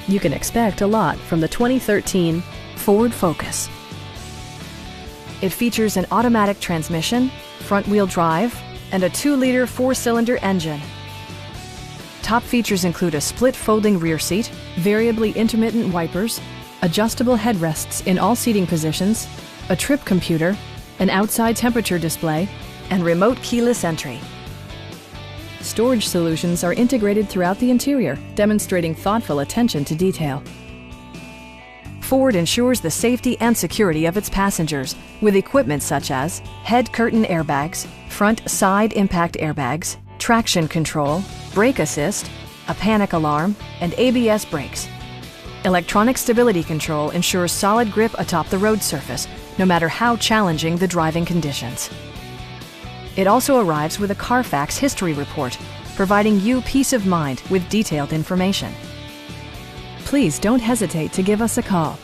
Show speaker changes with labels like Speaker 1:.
Speaker 1: You can expect a lot from the 2013 Ford Focus. It features an automatic transmission, front-wheel drive, and a 2-liter 4-cylinder engine. Top features include a split folding rear seat, variably intermittent wipers, adjustable headrests in all seating positions, a trip computer, an outside temperature display, and remote keyless entry. Storage solutions are integrated throughout the interior, demonstrating thoughtful attention to detail. Ford ensures the safety and security of its passengers with equipment such as head curtain airbags, front side impact airbags, traction control, brake assist, a panic alarm, and ABS brakes. Electronic stability control ensures solid grip atop the road surface, no matter how challenging the driving conditions. It also arrives with a Carfax history report, providing you peace of mind with detailed information. Please don't hesitate to give us a call.